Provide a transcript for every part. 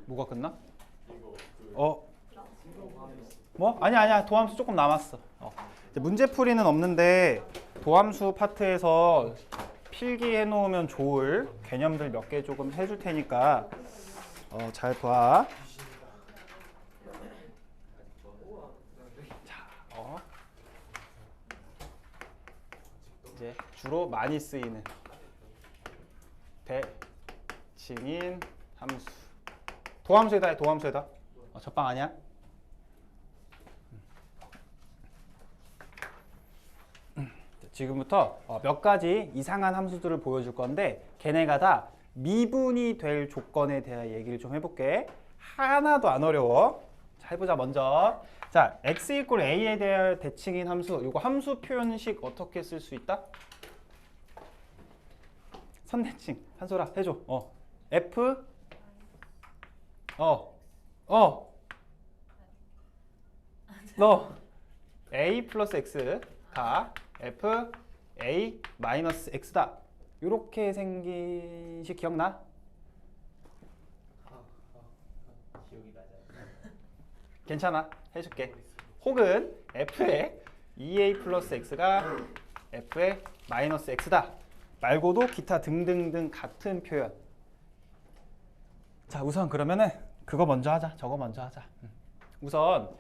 뭐가 끝나? 뭐? 아니야. 도함수 조금 남았어. 이제 문제풀이는 없는데 도함수 파트에서 필기해 놓으면 좋을 개념들 몇 개 조금 해줄 테니까 잘 봐. 자, 이제 주로 많이 쓰이는 대칭인 함수. 도함수에다 해, 도함수에다. 적방 아니야? 지금부터 몇 가지 이상한 함수들을 보여줄 건데 걔네가 다 미분이 될 조건에 대한 얘기를 좀 해볼게. 하나도 안 어려워. 자, 해보자 먼저. 자, x 이퀄 a에 대한 대칭인 함수. 이거 함수 표현식 어떻게 쓸 수 있다? 선대칭. 한솔아 해줘. f 너 a 플러스 x가 f a 마이너스 x다. 이렇게 생긴 식 기억나? 기억이 나지 않아요. 괜찮아. 해줄게. 혹은 f의 2a 플러스 x가 f의 마이너스 x다. 말고도 기타 등등등 같은 표현. 자, 우선 그러면은 그거 먼저 하자. 저거 먼저 하자. 우선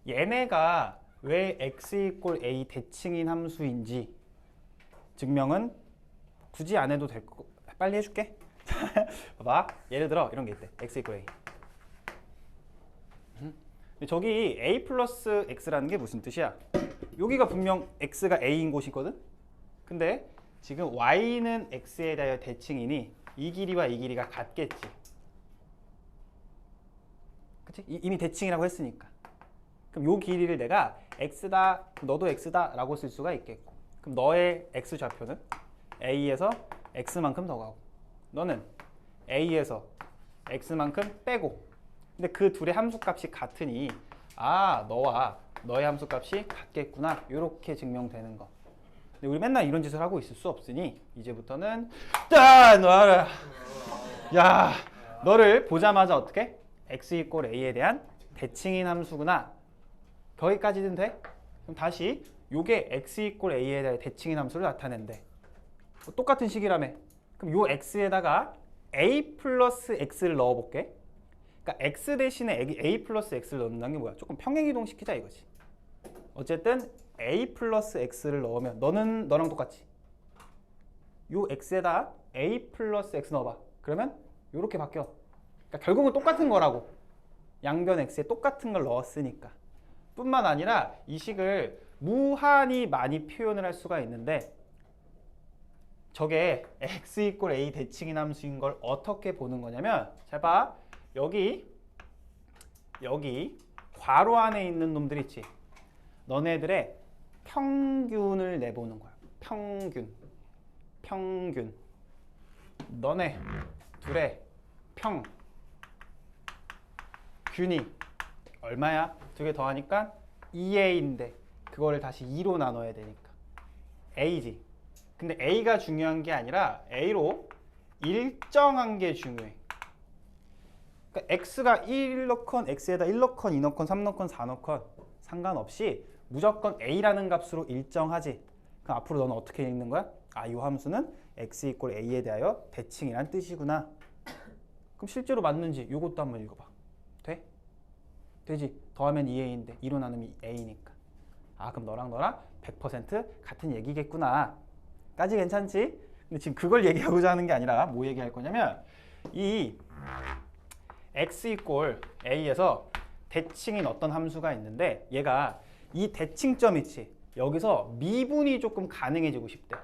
얘네가 왜 x 이퀄 a 대칭인 함수인지 증명은 굳이 안 해도 될 거. 빨리 해줄게. 봐봐. 예를 들어 이런 게 있대. x 이퀄 a. 저기 a 플러스 x라는 게 무슨 뜻이야? 여기가 분명 x가 a인 곳이거든? 근데 지금 y는 x에 대하여 대칭이니 이 길이와 이 길이가 같겠지. 그치? 이미 대칭이라고 했으니까. 그럼 요 길이를 내가 x다, 너도 x다 라고 쓸 수가 있겠고. 그럼 너의 x 좌표는 a에서 x만큼 더 가고 너는 a에서 x만큼 빼고. 근데 그 둘의 함수값이 같으니 너와 너의 함수값이 같겠구나. 이렇게 증명되는 거. 근데 우리 맨날 이런 짓을 하고 있을 수 없으니 이제부터는 놔라. 야, 너를 보자마자 어떻게? x 이퀄 a에 대한 대칭인 함수구나. 거기까지는 돼? 그럼 다시 요게 x 이퀄 a에 대한 대칭인 함수를 나타낸대. 똑같은 식이라며. 그럼 요 x에다가 a 플러스 x를 넣어볼게. 그러니까 x 대신에 a 플러스 x를 넣는다는 게 뭐야? 조금 평행이동 시키자 이거지. 어쨌든 a 플러스 x를 넣으면 너는 너랑 똑같지. 요 x에다 a 플러스 x 넣어봐. 그러면 요렇게 바뀌어. 그러니까 결국은 똑같은 거라고. 양변 x에 똑같은 걸 넣었으니까. 뿐만 아니라 이 식을 무한히 많이 표현을 할 수가 있는데 저게 x 이퀄 a 대칭인 함수인 걸 어떻게 보는 거냐면 잘 봐. 여기 괄호 안에 있는 놈들 있지. 너네들의 평균을 내보는 거야. 평균. 너네 둘의 균이 얼마야? 두 개 더하니까 2a인데 그거를 다시 2로 나눠야 되니까 a지. 근데 a가 중요한 게 아니라 a로 일정한 게 중요해. 그러니까 x가 1 넣건 x에다 1 넣건 2 넣건 3 넣건 4 넣건 상관없이 무조건 a라는 값으로 일정하지. 그럼 앞으로 너는 어떻게 읽는 거야? 이 함수는 x 이퀄 a에 대하여 대칭이란 뜻이구나. 그럼 실제로 맞는지 이것도 한번 읽어봐. 돼? 되지. 더하면 2a인데 2로 나누면 a니까. 그럼 너랑 100% 같은 얘기겠구나. 까지 괜찮지? 근데 지금 그걸 얘기하고자 하는 게 아니라 뭐 얘기할 거냐면 이 x 이퀄 a에서 대칭인 어떤 함수가 있는데 얘가 이 대칭점 있지. 여기서 미분이 조금 가능해지고 싶대.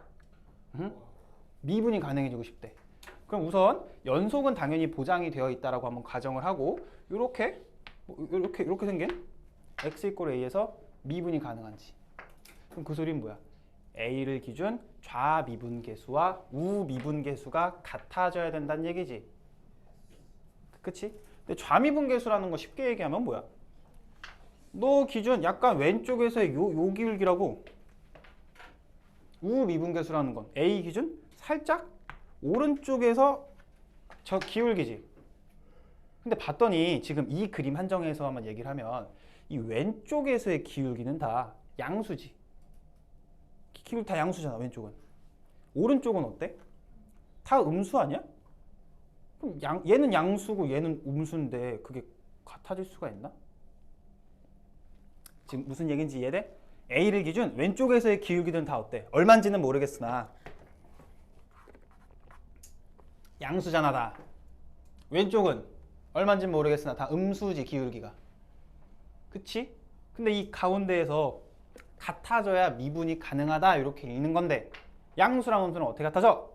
미분이 가능해지고 싶대. 그럼 우선 연속은 당연히 보장이 되어 있다라고 한번 가정을 하고 이렇게 생긴 x 이퀄 a에서 미분이 가능한지. 그럼 그 소리는 뭐야? a를 기준 좌미분계수와 우미분계수가 같아져야 된다는 얘기지. 그치? 근데 좌미분계수라는 거 쉽게 얘기하면 뭐야? 너 기준 약간 왼쪽에서의 요 기울기라고. 우미분계수라는 건 a 기준 살짝 오른쪽에서 저 기울기지. 근데 봤더니 지금 이 그림 한정에서만 얘기를 하면 이 왼쪽에서의 기울기는 다 양수지. 기울기 다 양수잖아, 왼쪽은. 오른쪽은 어때? 다 음수 아니야? 그럼 얘는 양수고 얘는 음수인데 그게 같아질 수가 있나? 지금 무슨 얘기인지 이해돼? A를 기준 왼쪽에서의 기울기는 다 어때? 얼마인지는 모르겠으나 양수잖아 다. 왼쪽은 얼마인지는 모르겠으나 다 음수지 기울기가. 그치? 근데 이 가운데에서 같아져야 미분이 가능하다 이렇게 읽는 건데 양수랑 음수는 어떻게 같아져?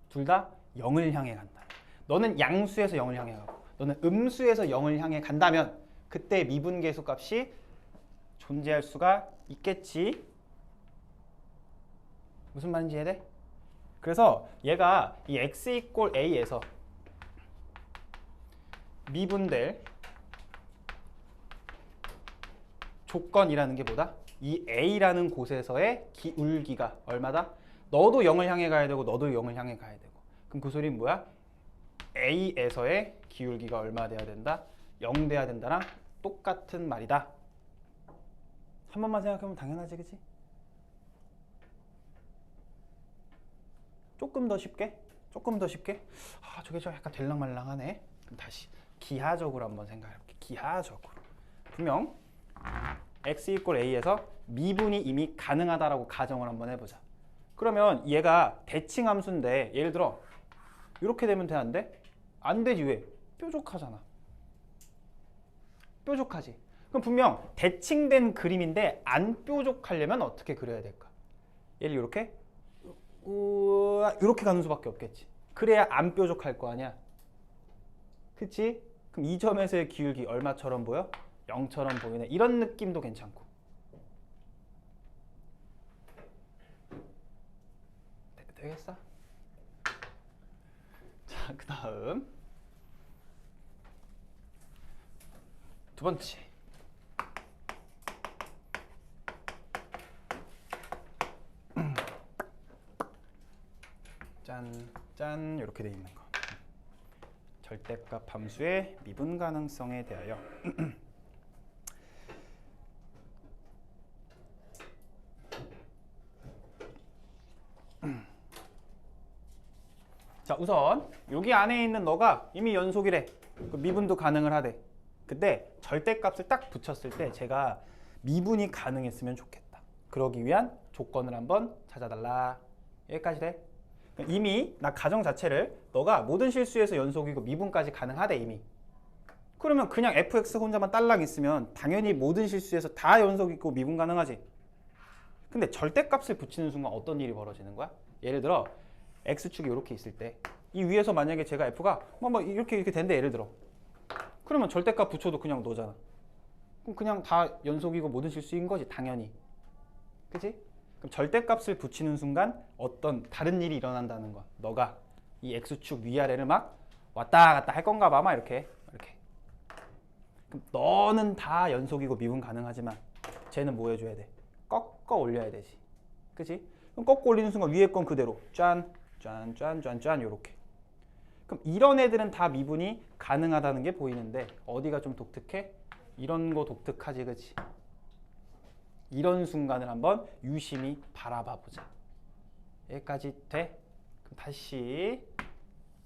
둘 다 0을 향해 간다. 너는 양수에서 0을 향해 가고 너는 음수에서 0을 향해 간다면 그때 미분계수 값이 존재할 수가 있겠지. 무슨 말인지 이해돼? 그래서 얘가 이 x = a에서 미분될 조건이라는 게 뭐다? 이 a라는 곳에서의 기울기가 얼마다? 너도 0을 향해 가야 되고 너도 0을 향해 가야 되고. 그럼 그 소리는 뭐야? a에서의 기울기가 얼마 돼야 된다? 0 돼야 된다랑 똑같은 말이다. 한 번만 생각하면 당연하지, 그치? 조금 더 쉽게? 조금 더 쉽게? 아, 저게 좀 약간 될랑말랑하네. 그럼 다시 기하적으로 한번 생각해볼게. 기하적으로. 분명 x = a에서 미분이 이미 가능하다라고 가정을 한번 해보자. 그러면 얘가 대칭 함수인데 예를 들어 이렇게 되면 되는데 안 되지. 왜? 뾰족하잖아. 뾰족하지. 그럼 분명 대칭된 그림인데 안 뾰족하려면 어떻게 그려야 될까? 얘를 이렇게 이렇게 가는 수밖에 없겠지. 그래야 안 뾰족할 거 아니야. 그치? 그럼 이 점에서의 기울기 얼마처럼 보여? 0처럼 보이네. 이런 느낌도 괜찮고. 되겠어? 자, 그 다음 두 번째. 짠 이렇게 돼 있는 거. 절대값 함수의 미분 가능성에 대하여. 자, 우선 여기 안에 있는 너가 이미 연속이래. 그 미분도 가능을 하대. 근데 절대값을 딱 붙였을 때 제가 미분이 가능했으면 좋겠다. 그러기 위한 조건을 한번 찾아달라. 여기까지 돼. 이미 나 가정 자체를 너가 모든 실수에서 연속이고 미분까지 가능하대 이미. 그러면 그냥 fx 혼자만 딸랑 있으면 당연히 모든 실수에서 다 연속이고 미분 가능하지. 근데 절대값을 붙이는 순간 어떤 일이 벌어지는 거야? 예를 들어 x축이 이렇게 있을 때 이 위에서 만약에 제가 f가 뭐 이렇게 된대 예를 들어. 그러면 절대값 붙여도 그냥 너잖아. 그럼 그냥 다 연속이고 모든 실수인 거지 당연히. 그치? 그럼 절대값을 붙이는 순간 어떤 다른 일이 일어난다는 거야. 너가 이 x축 위아래를 막 왔다 갔다 할 건가 봐. 막 이렇게. 그럼 너는 다 연속이고 미분 가능하지만 쟤는 뭐 해줘야 돼? 꺾어 올려야 되지. 그치? 그럼 꺾어 올리는 순간 위에 건 그대로 짠 요렇게. 그럼 이런 애들은 다 미분이 가능하다는 게 보이는데 어디가 좀 독특해? 이런 거 독특하지, 그치? 이런 순간을 한번 유심히 바라봐 보자. 여기까지 돼? 그럼 다시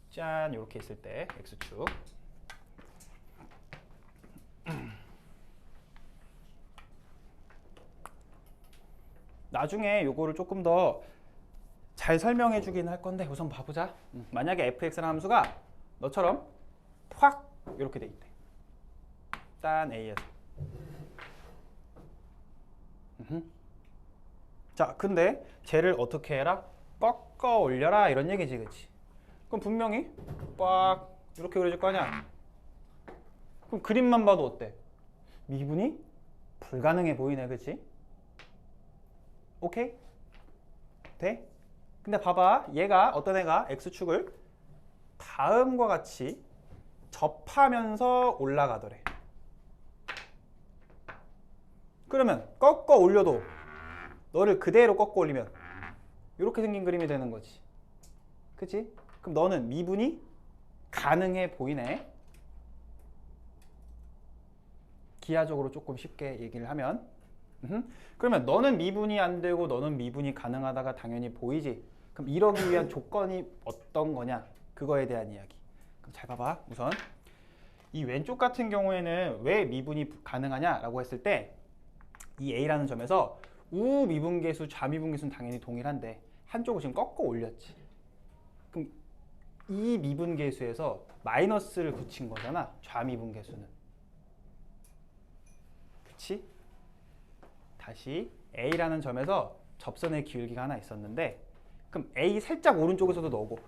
짠 이렇게 있을 때 x축. 나중에 요거를 조금 더 잘 설명해 주긴 할 건데 우선 봐보자. 만약에 fx라는 함수가 너처럼 확 이렇게 돼 있대. 딴 a에서. 자, 근데 쟤를 어떻게 해라? 꺾어 올려라 이런 얘기지, 그치? 그럼 분명히 꽉 이렇게 그려질 거 아니야? 그럼 그림만 봐도 어때? 미분이 불가능해 보이네, 그치? 오케이? 돼? 근데 봐봐, 얘가 어떤 애가 x축을 다음과 같이 접하면서 올라가더래. 그러면 꺾어 올려도 너를 그대로 꺾어 올리면 이렇게 생긴 그림이 되는 거지. 그치? 그럼 너는 미분이 가능해 보이네. 기하적으로 조금 쉽게 얘기를 하면 그러면 너는 미분이 안 되고 너는 미분이 가능하다가 당연히 보이지. 그럼 이러기 위한 조건이 어떤 거냐? 그거에 대한 이야기. 그럼 잘 봐봐. 우선 이 왼쪽 같은 경우에는 왜 미분이 가능하냐라고 했을 때 이 A라는 점에서 우미분계수, 좌미분계수는 당연히 동일한데 한쪽을 지금 꺾어 올렸지. 그럼 이 미분계수에서 마이너스를 붙인 거잖아. 좌미분계수는. 그치? 다시 A라는 점에서 접선의 기울기가 하나 있었는데 그럼 A 살짝 오른쪽에서도 넣고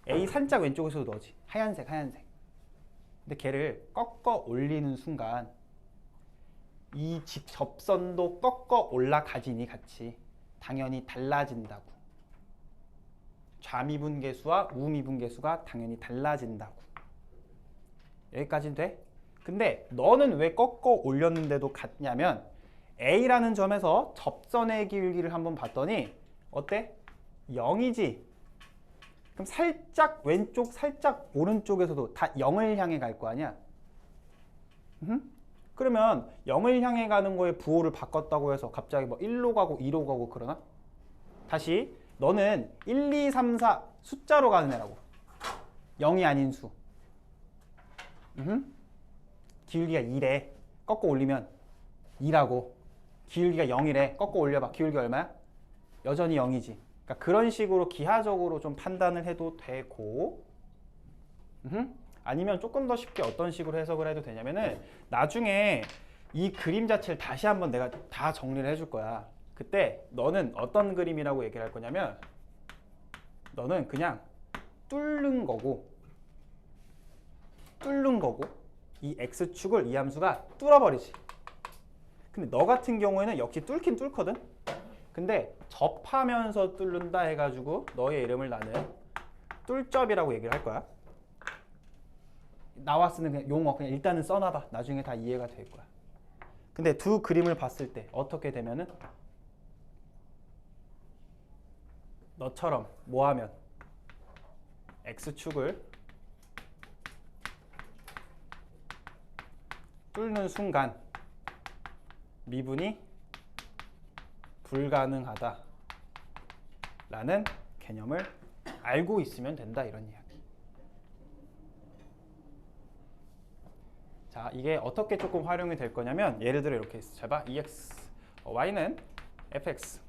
A 살짝 왼쪽에서도 넣지. 하얀색. 근데 걔를 꺾어 올리는 순간 이 접선도 꺾어 올라가지니 같이 당연히 달라진다고. 좌미분계수와 우미분계수가 당연히 달라진다고. 여기까지는 돼? 근데 너는 왜 꺾어 올렸는데도 같냐면 A라는 점에서 접선의 기울기를 한번 봤더니 어때? 0이지? 그럼 살짝 왼쪽, 살짝 오른쪽에서도 다 0을 향해 갈 거 아니야? 그러면 0을 향해 가는 거에 부호를 바꿨다고 해서 갑자기 뭐 1로 가고 2로 가고 그러나? 다시 너는 1, 2, 3, 4 숫자로 가는 애라고. 0이 아닌 수. 기울기가 2래. 꺾어 올리면 2라고. 기울기가 0이래. 꺾어 올려봐. 기울기 얼마야? 여전히 0이지. 그러니까 그런 식으로 기하적으로 좀 판단을 해도 되고 아니면 조금 더 쉽게 어떤 식으로 해석을 해도 되냐면은 나중에 이 그림 자체를 다시 한번 내가 다 정리를 해줄 거야. 그때 너는 어떤 그림이라고 얘기를 할 거냐면 너는 그냥 뚫는 거고 이 x축을 이 함수가 뚫어버리지. 근데 너 같은 경우에는 역시 뚫긴 뚫거든. 근데 접하면서 뚫는다 해가지고 너의 이름을 나는 뚫접이라고 얘기를 할 거야. 나와 쓰는 그냥 용어 그냥 일단은 써놔봐. 나중에 다 이해가 될 거야. 근데 두 그림을 봤을 때 어떻게 되면은 너처럼 뭐 하면 x축을 뚫는 순간 미분이 불가능하다 라는 개념을 알고 있으면 된다 이런 이야기. 자, 이게 어떻게 조금 활용이 될 거냐면 예를 들어 이렇게 있어. 잘 봐. EX Y는 fx가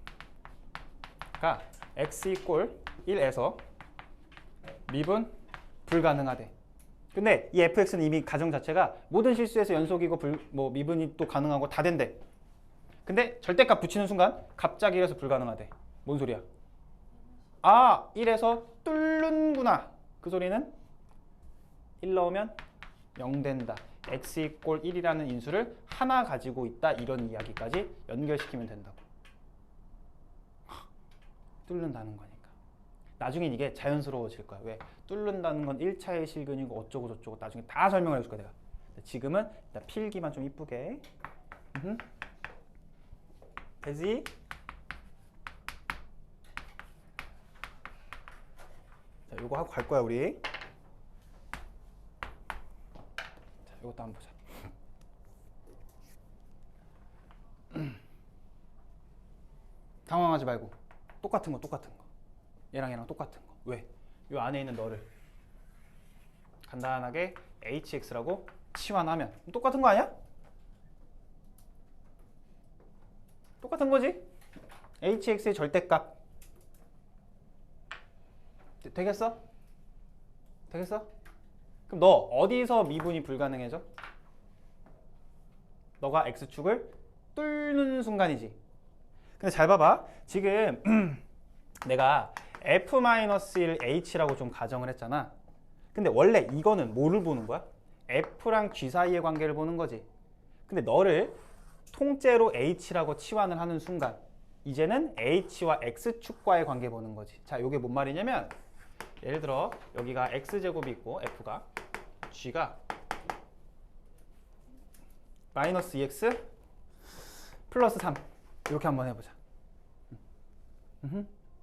x 이꼴 1에서 미분 불가능하대. 근데 이 fx는 이미 가정 자체가 모든 실수에서 연속이고 뭐 미분이 또 가능하고 다 된대. 근데 절대값 붙이는 순간 갑자기 1에서 불가능하대. 뭔 소리야? 아, 1에서 뚫는구나. 그 소리는 1 넣으면 0 된다. x 이꼴 1이라는 인수를 하나 가지고 있다. 이런 이야기까지 연결시키면 된다고. 뚫는다는 거니까. 나중에 이게 자연스러워질 거야. 왜? 뚫는다는 건 1차의 실근이고 어쩌고 저쩌고 나중에 다 설명을 해줄 거야 내가. 지금은 일단 필기만 좀 이쁘게. 되지? 자, 요거 하고 갈 거야 우리. 자, 요것도 한번 보자. 당황하지 말고 똑같은 거 얘랑 똑같은 거. 왜? 요 안에 있는 너를 간단하게 hx라고 치환하면 똑같은 거 아니야? 똑같은 거지? hx의 절대값 되겠어? 되겠어? 그럼 너 어디서 미분이 불가능해져? 너가 x축을 뚫는 순간이지. 근데 잘 봐봐. 지금 내가 f-1 h라고 좀 가정을 했잖아. 근데 원래 이거는 뭐를 보는 거야? f랑 g 사이의 관계를 보는 거지. 근데 너를 통째로 h라고 치환을 하는 순간 이제는 h와 x축과의 관계 보는 거지. 자, 이게 뭔 말이냐면 예를 들어 여기가 x제곱이 있고 f가 g가 마이너스 2x 플러스 3 이렇게 한번 해보자.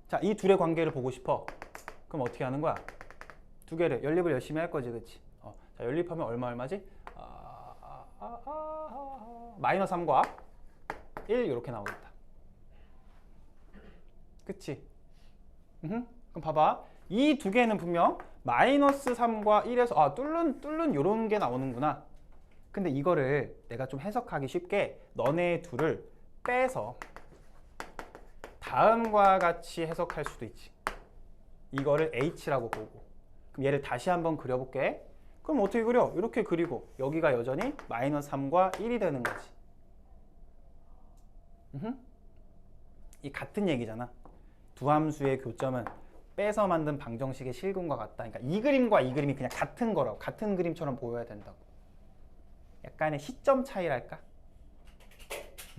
자, 이 둘의 관계를 보고 싶어. 그럼 어떻게 하는 거야? 두 개를 연립을 열심히 할 거지, 그치? 자, 연립하면 얼마지? 마이너스 3과 1 이렇게 나오겠다. 그치? 그럼 봐봐. 이 두 개는 분명 마이너스 3과 1에서 뚫는 요런 게 나오는구나. 근데 이거를 내가 좀 해석하기 쉽게 너네 둘을 빼서 다음과 같이 해석할 수도 있지. 이거를 H라고 보고. 그럼 얘를 다시 한번 그려볼게. 그럼 어떻게 그려? 이렇게 그리고 여기가 여전히 마이너스 3과 1이 되는 거지. 이 같은 얘기잖아. 두 함수의 교점은 빼서 만든 방정식의 실근과 같다. 그러니까 이 그림과 이 그림이 그냥 같은 거라고. 같은 그림처럼 보여야 된다고. 약간의 시점 차이랄까?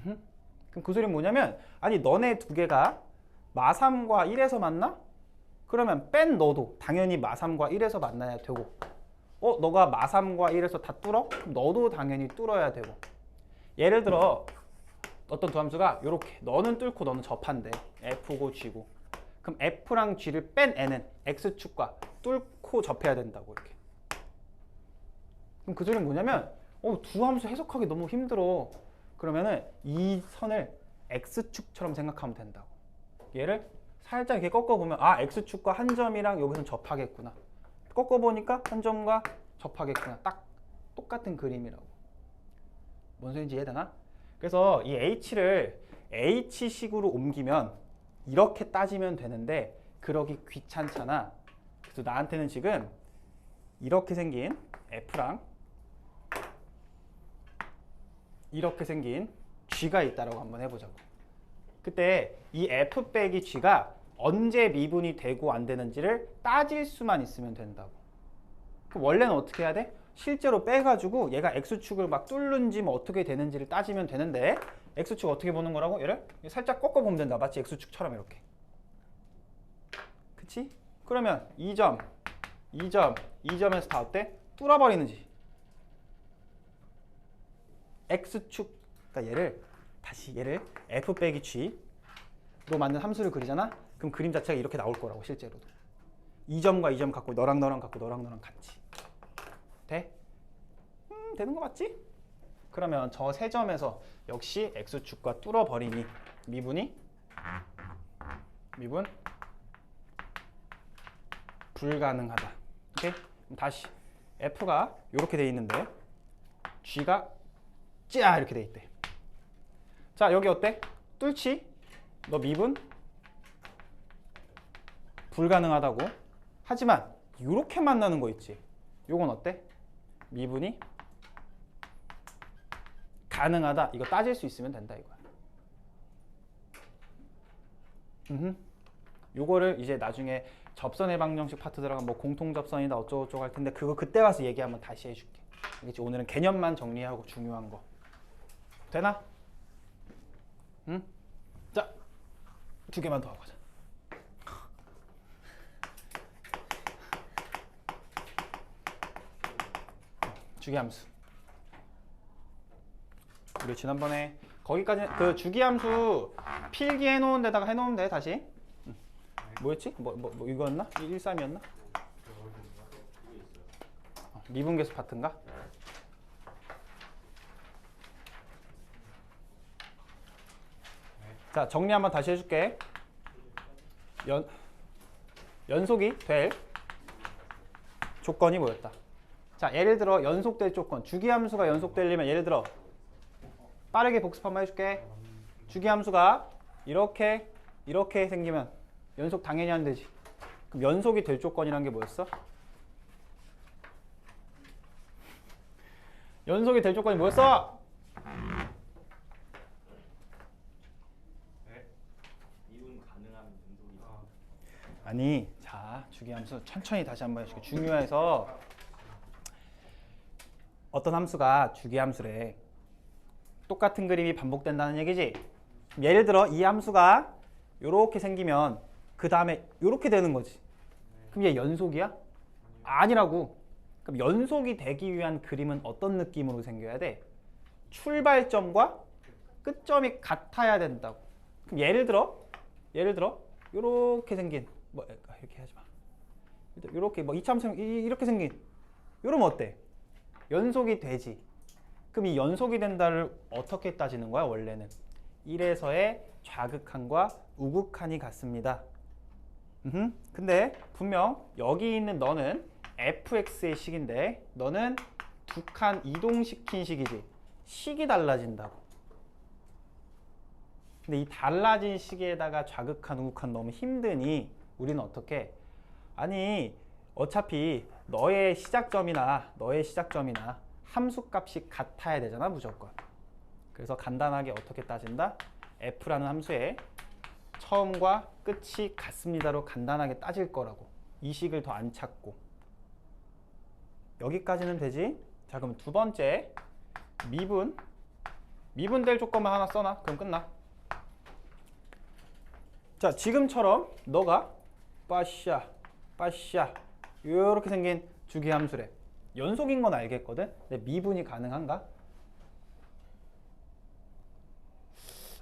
그럼 그 소리는 뭐냐면 아니 너네 두 개가 마3과 1에서 만나? 그러면 뺀 너도 당연히 마3과 1에서 만나야 되고 너가 마3과 1에서 다 뚫어? 그럼 너도 당연히 뚫어야 되고 예를 들어 어떤 두 함수가 이렇게 너는 뚫고 너는 접한대. F고 G고 그럼 F랑 G를 뺀 N은 X축과 뚫고 접해야 된다고 이렇게. 그럼 그 소리는 뭐냐면 두 함수 해석하기 너무 힘들어. 그러면은 이 선을 X축처럼 생각하면 된다고. 얘를 살짝 이렇게 꺾어보면 X축과 한 점이랑 여기서 접하겠구나. 꺾어보니까 한 점과 접하겠구나. 딱 똑같은 그림이라고. 뭔 소리인지 이해되나? 그래서 이 H를 H식으로 옮기면 이렇게 따지면 되는데 그러기 귀찮잖아. 그래서 나한테는 지금 이렇게 생긴 F랑 이렇게 생긴 G가 있다라고 한번 해보자고. 그때 이 F 빼기 G가 언제 미분이 되고 안 되는지를 따질 수만 있으면 된다고. 그럼 원래는 어떻게 해야 돼? 실제로 빼가지고 얘가 X축을 막 뚫는지 뭐 어떻게 되는지를 따지면 되는데 X축 어떻게 보는 거라고? 얘를 살짝 꺾어보면 된다. 마치 X축처럼 이렇게. 그치? 그러면 2점, 2점, 2점에서 다 어때? 뚫어버리는지. X축, 그러니까 얘를 F 빼기 G로 만든 함수를 그리잖아? 그럼 그림 자체가 이렇게 나올 거라고 실제로도. 2점과 2점 갖고 너랑 너랑 갖고 너랑 너랑 같이. 돼? 되는 거 맞지? 그러면 저 세 점에서 역시 X축과 뚫어버리니 미분 불가능하다. 오케이? 그럼 다시 F가 이렇게 돼 있는데 G가 짜 이렇게 돼 있대. 자 여기 어때? 뚫지? 너 미분 불가능하다고. 하지만 이렇게 만나는 거 있지. 요건 어때? 미분이 가능하다. 이거 따질 수 있으면 된다 이거야. 요거를 이제 나중에 접선의 방정식 파트 들어가면 뭐 공통접선이다 어쩌고저쩌고 할 텐데 그거 그때 와서 얘기 한번 다시 해줄게. 알겠지? 오늘은 개념만 정리하고 중요한 거. 되나? 응? 자, 두 개만 더 하고 가자. 주기함수. 우리 지난번에 거기까지 그 주기함수 필기해 놓은 데다가 해 놓으면 돼 다시. 뭐였지? 뭐 이거였나? 113이었나? 미분계수 파트인가? 자 정리 한번 다시 해줄게. 연속이 될 조건이 뭐였다? 자 예를 들어 연속될 조건, 주기함수가 연속되려면 예를 들어 빠르게 복습 한번 해줄게. 주기함수가 이렇게 생기면 연속 당연히 안 되지. 그럼 연속이 될 조건이란 게 뭐였어? 연속이 될 조건이 뭐였어? 미분 가능하면 연속이. 아니 자 주기함수 천천히 다시 한번 해줄게. 중요해서 어떤 함수가 주기함수래. 똑같은 그림이 반복된다는 얘기지. 예를 들어 이 함수가 이렇게 생기면 그 다음에 이렇게 되는 거지. 그럼 얘 연속이야? 아니라고. 그럼 연속이 되기 위한 그림은 어떤 느낌으로 생겨야 돼? 출발점과 끝점이 같아야 된다고. 그럼 예를 들어 이렇게 생긴 이렇게 하지 마. 이렇게 뭐 이차함수 이렇게 생긴 이러면 어때? 연속이 되지. 그럼 이 연속이 된다를 어떻게 따지는 거야 원래는? 1에서의 좌극한과 우극한이 같습니다. 근데 분명 여기 있는 너는 fx의 식인데 너는 두 칸 이동시킨 식이지. 식이 달라진다고. 근데 이 달라진 식에다가 좌극한 우극한 너무 힘드니 우리는 어떻게? 아니 어차피 너의 시작점이나 함수값이 같아야 되잖아 무조건. 그래서 간단하게 어떻게 따진다? f라는 함수의 처음과 끝이 같습니다로 간단하게 따질 거라고. 이 식을 더 안 찾고. 여기까지는 되지? 자 그럼 두 번째 미분될 조건만 하나 써놔. 그럼 끝나. 자 지금처럼 너가 빠샤 이렇게 생긴 주기함수래. 연속인 건 알겠거든? 근데 미분이 가능한가?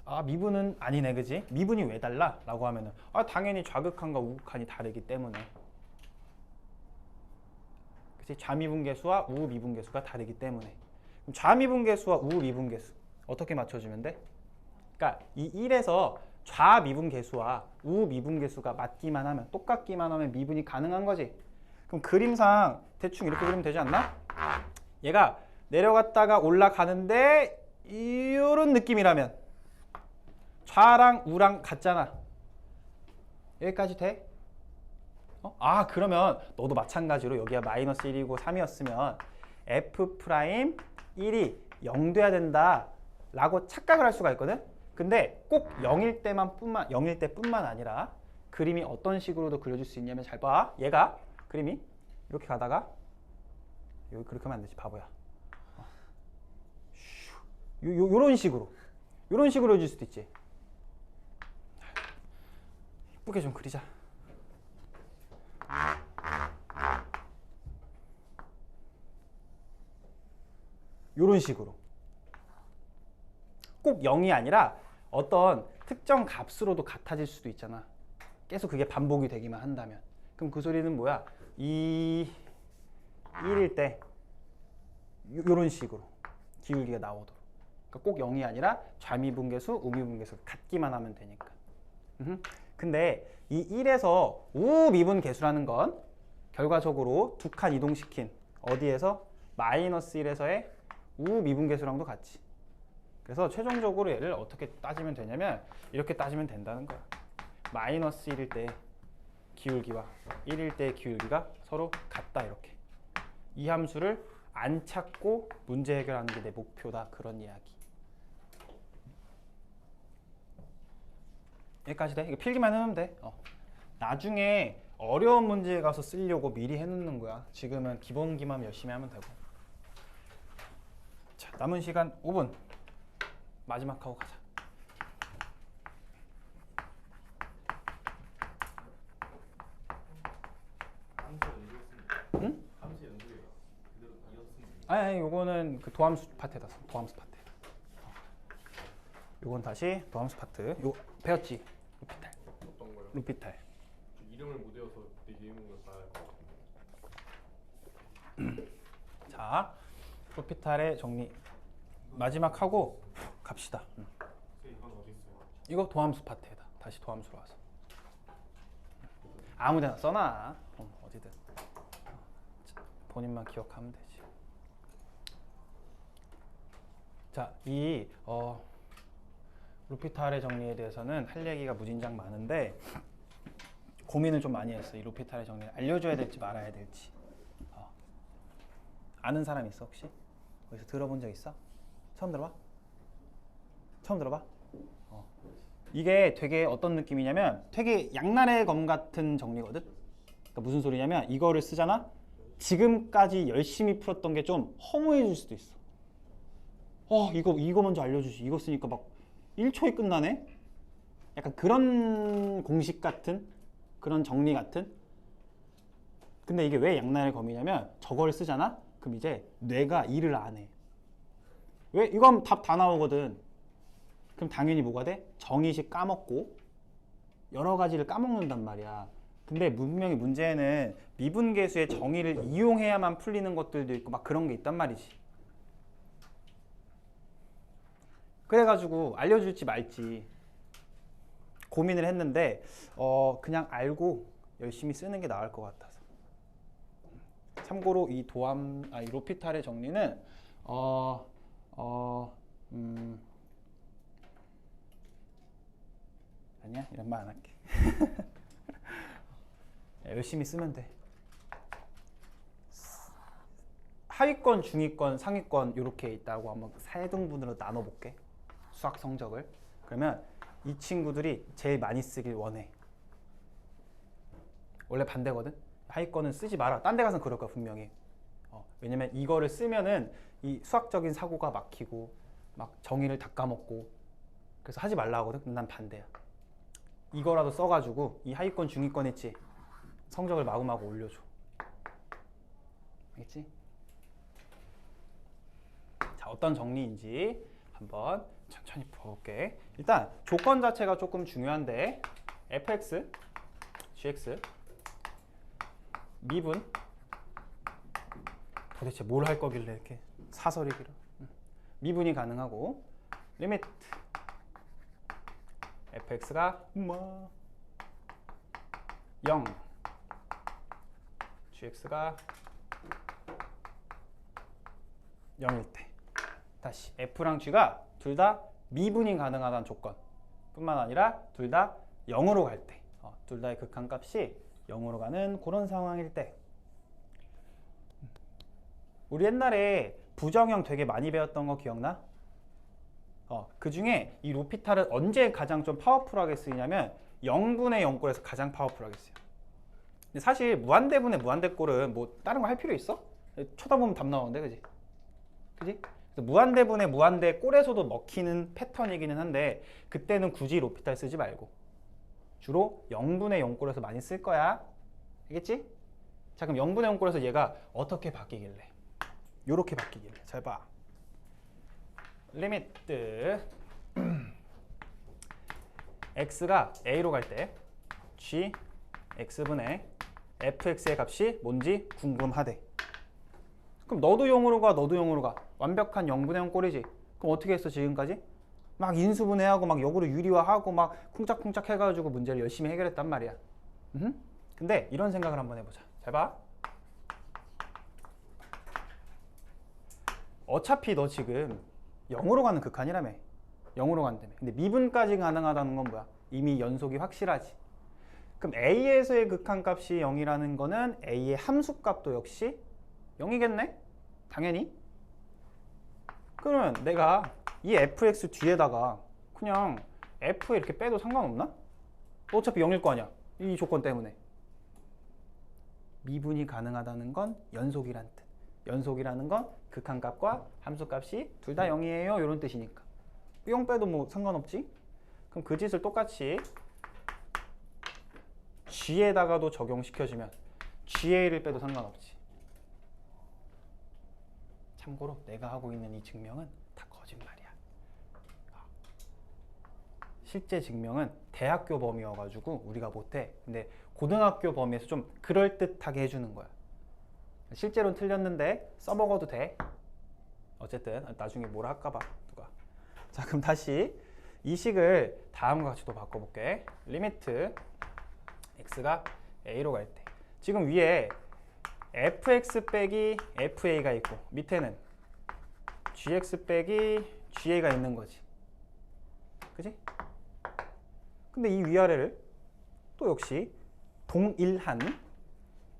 아 미분은 아니네 그지? 미분이 왜 달라? 라고 하면은 당연히 좌극한과 우극한이 다르기 때문에. 그치? 좌미분계수와 우미분계수가 다르기 때문에. 그럼 좌미분계수와 우미분계수 어떻게 맞춰주면 돼? 그러니까 이 1에서 좌미분계수와 우미분계수가 맞기만 하면 똑같기만 하면 미분이 가능한 거지. 그럼 그림상 대충 이렇게 그리면 되지 않나? 얘가 내려갔다가 올라가는데 이런 느낌이라면 좌랑 우랑 같잖아. 여기까지 돼? 그러면 너도 마찬가지로 여기가 마이너스 1이고 3이었으면 f'1이 0 돼야 된다 라고 착각을 할 수가 있거든? 근데 꼭 0일 때뿐만 아니라 그림이 어떤 식으로도 그려줄 수 있냐면 잘 봐. 얘가 그림이 이렇게 가다가 여기 그렇게 하면 안 되지 바보야. 요런 식으로 그려줄 수도 있지. 예쁘게 좀 그리자. 요런 식으로 꼭 0이 아니라 어떤 특정 값으로도 같아질 수도 있잖아. 계속 그게 반복이 되기만 한다면. 그럼 그 소리는 뭐야? 1일 때 요런 식으로 기울기가 나오도록. 그러니까 꼭 0이 아니라 좌미분계수, 우미분계수 같기만 하면 되니까. 근데 이 1에서 우미분계수라는 건 결과적으로 두 칸 이동시킨 어디에서? 마이너스 1에서의 우미분계수랑도 같이. 그래서 최종적으로 얘를 어떻게 따지면 되냐면 이렇게 따지면 된다는 거야. 마이너스 1일 때 기울기와 1일 때 기울기가 서로 같다 이렇게. 이 함수를 안 찾고 문제 해결하는 게 내 목표다 그런 이야기. 여기까지 돼? 이거 필기만 해놓으면 돼. 나중에 어려운 문제에 가서 쓰려고 미리 해놓는 거야. 지금은 기본기만 열심히 하면 되고. 자, 남은 시간 5분. 마지막 하고 가자. 함수 연속했습니다. 응? 함수 연속이에요. 그대로 이었습니다. 아니 요거는 그 도함수 파트에다 써. 도함수 파트. 요건 다시 도함수 파트. 요 배웠지? 루피탈. 어떤 거요? 루피탈. 이름을 못 외워서 내 이름을 봐야 할 것 같아요. 자, 루피탈의 정리 마지막 하고 갑시다. 이건 어디 있어요? 이거 도함수 파트에다 다시 도함수로 와서 아무데나 써놔. 어디든 본인만 기억하면 되지. 자, 이 루피탈의 정리에 대해서는 할 얘기가 무진장 많은데 고민을 좀 많이 했어. 이 루피탈의 정리를 알려줘야 될지 말아야 될지. 아는 사람 있어 혹시? 어디서 들어본 적 있어? 처음 들어봐? 처음 들어봐? 이게 되게 어떤 느낌이냐면 되게 양날의 검 같은 정리거든? 그러니까 무슨 소리냐면 이거를 쓰잖아? 지금까지 열심히 풀었던 게 좀 허무해질 수도 있어. 이거 먼저 알려주지. 이거 쓰니까 막 1초에 끝나네? 약간 그런 공식 같은? 그런 정리 같은? 근데 이게 왜 양날의 검이냐면 저걸 쓰잖아? 그럼 이제 뇌가 일을 안 해. 왜? 이거 하면 답 다 나오거든. 그럼 당연히 뭐가 돼? 정의식 까먹고 여러 가지를 까먹는단 말이야. 근데 분명히 문제에는 미분계수의 정의를 이용해야만 풀리는 것들도 있고 막 그런 게 있단 말이지. 그래가지고 알려줄지 말지 고민을 했는데 그냥 알고 열심히 쓰는 게 나을 것 같아서. 참고로 이 이 로피탈의 정리는 아니야, 이런 말 안 할게. 열심히 쓰면 돼. 하위권, 중위권, 상위권 이렇게 있다고 한번 3등분으로 나눠볼게. 수학 성적을. 그러면 이 친구들이 제일 많이 쓰길 원해. 원래 반대거든. 하위권은 쓰지 마라. 딴 데 가서는 그럴 거야 분명히. 왜냐면 이거를 쓰면은 이 수학적인 사고가 막히고 막 정의를 다 까먹고 그래서 하지 말라 하거든. 근데 난 반대야. 이거라도 써가지고 이 하위권, 중위권 있지? 성적을 마구마구 올려줘. 알겠지? 자, 어떤 정리인지 한번 천천히 풀어볼게. 일단 조건 자체가 조금 중요한데 fx, gx 미분 도대체 뭘 할 거길래 이렇게 사설이 길어. 미분이 가능하고 리미트 fx가 0 gx가 0일 때 다시 f랑 g가 둘 다 미분이 가능하다는 조건 뿐만 아니라 둘 다 0으로 갈 때 둘 다의 극한값이 0으로 가는 그런 상황일 때 우리 옛날에 부정형 되게 많이 배웠던 거 기억나? 그 중에 이 로피탈은 언제 가장 좀 파워풀하게 쓰이냐면 0분의 0꼴에서 가장 파워풀하게 쓰여. 근데 사실 무한대분의 무한대꼴은 뭐 다른 거 할 필요 있어? 쳐다보면 답 나오는데, 그지? 그지? 그래서 무한대분의 무한대꼴에서도 먹히는 패턴이기는 한데 그때는 굳이 로피탈 쓰지 말고 주로 0분의 0꼴에서 많이 쓸 거야. 알겠지? 자, 그럼 0분의 0꼴에서 얘가 어떻게 바뀌길래? 요렇게 바뀌길래. 잘 봐. 리미트 x가 a로 갈 때 g x분의 fx의 값이 뭔지 궁금하대. 그럼 너도 0으로 가, 너도 0으로 가. 완벽한 0분의 0 꼴이지. 그럼 어떻게 했어 지금까지? 막 인수분해하고 막 역으로 유리화하고 막 쿵짝쿵짝 해가지고 문제를 열심히 해결했단 말이야. 근데 이런 생각을 한번 해보자. 잘 봐. 어차피 너 지금 0으로 가는 극한이라며. 0으로 간다며. 근데 미분까지 가능하다는 건 뭐야? 이미 연속이 확실하지. 그럼 a에서의 극한값이 0이라는 거는 a의 함수값도 역시 0이겠네? 당연히. 그러면 내가 이 fx 뒤에다가 그냥 f 이렇게 빼도 상관없나? 어차피 0일 거 아니야. 이 조건 때문에. 미분이 가능하다는 건 연속이란 뜻. 연속이라는 건 극한값과 함수값이 둘 다 0이에요. 이런 뜻이니까. 0 빼도 뭐 상관없지? 그럼 그 짓을 똑같이 g에다가도 적용시켜주면 ga를 빼도 상관없지. 참고로 내가 하고 있는 이 증명은 다 거짓말이야. 실제 증명은 대학교 범위여가지고 우리가 못해. 근데 고등학교 범위에서 좀 그럴듯하게 해주는 거야. 실제로는 틀렸는데 써먹어도 돼. 어쨌든 나중에 뭐라 할까봐 누가. 자, 그럼 다시 이 식을 다음과 같이 또 바꿔볼게. 리미트 x가 a로 갈 때 지금 위에 fx 빼기 fa가 있고 밑에는 gx 빼기 ga가 있는 거지. 그지? 근데 이 위아래를 또 역시 동일한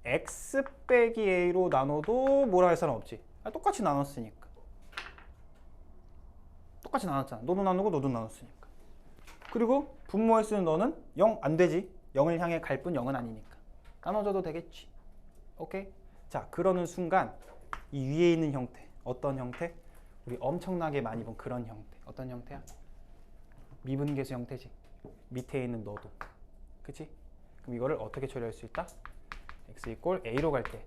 x 빼기 a로 나눠도 뭐라 할 사람 없지. 똑같이 나눴으니까. 똑같이 나눴잖아. 너도 나누고 너도 나눴으니까. 그리고 분모에 쓰는 너는 0 안 되지. 0을 향해 갈 뿐 0은 아니니까. 나눠줘도 되겠지. 오케이? 자, 그러는 순간 이 위에 있는 형태. 어떤 형태? 우리 엄청나게 많이 본 그런 형태. 어떤 형태야? 미분계수 형태지. 밑에 있는 너도. 그치? 그럼 이거를 어떻게 처리할 수 있다? x 이꼴 a로 갈 때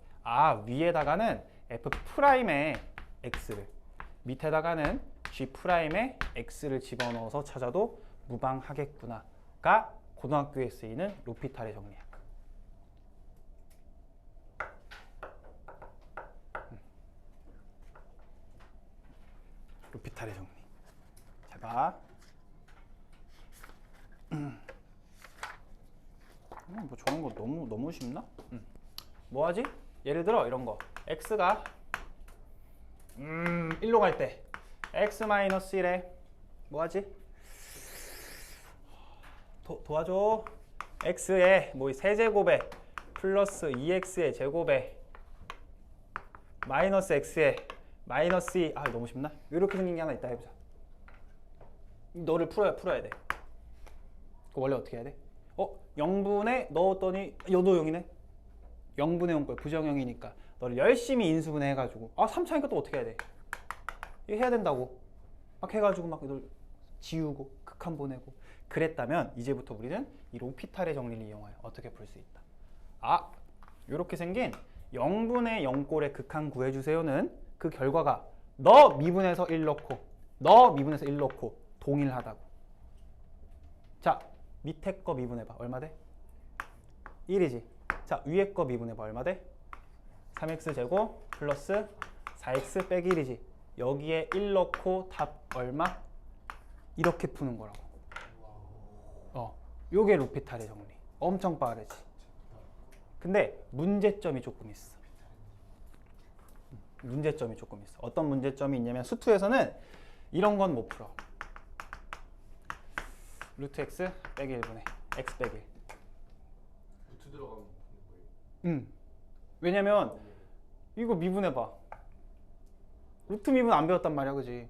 위에다가는 f'의 x를 밑에다가는 g'의 x를 집어넣어서 찾아도 무방하겠구나가 고등학교에 쓰이는 로피탈의 정리야. 루피탈의 정리. 잘 봐. 뭐 저런 거 너무 쉽나? 뭐 하지? 예를 들어 이런 거. x가 1로 갈 때 x-1에 뭐 하지? 도와줘. x에 뭐 세제곱에 플러스 2x의 제곱에 마이너스 x에 마이너스 2. 아 너무 쉽나? 이렇게 생긴 게 하나 있다 해보자. 너를 풀어야 돼. 그 원래 어떻게 해야 돼? 0분에 넣었더니 여도 0이네. 0분의 0꼴 부정형이니까 너를 열심히 인수분해 해가지고 3차니까 또 어떻게 해야 돼? 이거 해야 된다고 막 해가지고 막 이걸 지우고 극한 보내고 그랬다면 이제부터 우리는 이 로피탈의 정리를 이용하여 어떻게 풀 수 있다. 이렇게 생긴 0분의 0꼴의 극한 구해주세요는 그 결과가 너 미분해서 1 넣고 너 미분해서 1 넣고 동일하다고. 자 밑에 거 미분해봐. 얼마 돼? 1이지. 자 위에 거 미분해봐. 얼마 돼? 3x제곱 플러스 4x 빼기 1이지. 여기에 1 넣고 답 얼마? 이렇게 푸는 거라고. 요게 루피탈의 정리. 엄청 빠르지. 근데 문제점이 조금 있어. 어떤 문제점이 있냐면 수투에서는 이런 건 못 풀어. 루트 x 빼기 1분의 x 빼기 1. 루트 들어가면 되는 거예요? 왜냐면 이거 미분해봐. 루트 미분 안 배웠단 말이야, 그지?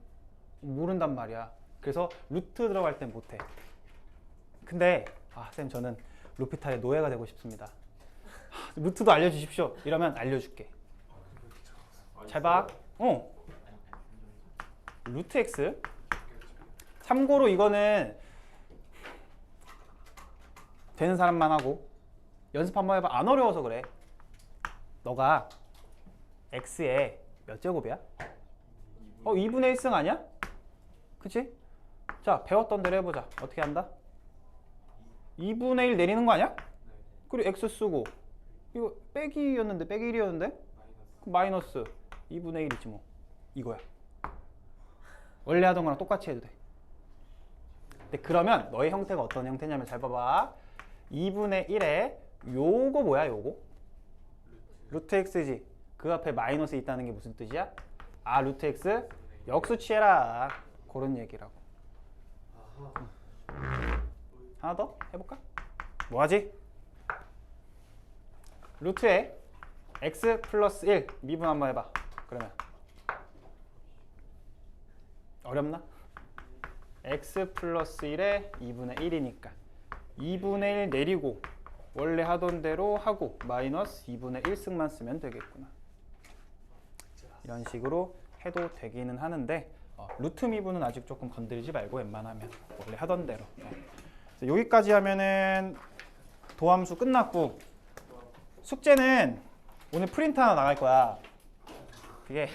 모른단 말이야. 그래서 루트 들어갈 땐 못해. 근데 쌤 저는 루피탈의 노예가 되고 싶습니다. 루트도 알려주십시오. 이러면 알려줄게. 잘 봐. 루트 x. 참고로 이거는 되는 사람만 하고 연습 한번 해봐. 안 어려워서 그래. 너가 x에 몇 제곱이야? 2분의 1승 아니야? 그치? 자 배웠던 대로 해보자. 어떻게 한다? 2분의 1 내리는 거 아니야? 그리고 x 쓰고 이거 빼기였는데 빼기 1이었는데 마이너스 2분의 1이지 뭐. 이거야. 원래 하던 거랑 똑같이 해도 돼. 근데 그러면 너의 형태가 어떤 형태냐면 잘 봐봐. 2분의 1에 요거 뭐야 요거? 루트 x지. 그 앞에 마이너스 있다는 게 무슨 뜻이야? 루트 x 역수 취해라. 그런 얘기라고. 하나 더 해볼까? 뭐하지? 루트에 x 플러스 1 미분 한번 해봐. 그러면 어렵나? x 플러스 1에 2분의 1이니까 2분의 1 내리고 원래 하던 대로 하고 마이너스 2분의 1승만 쓰면 되겠구나. 이런 식으로 해도 되기는 하는데 루트 미분은 아직 조금 건드리지 말고 웬만하면 원래 하던 대로. 여기까지 하면은 도함수 끝났고 숙제는 오늘 프린트 하나 나갈 거야. 그게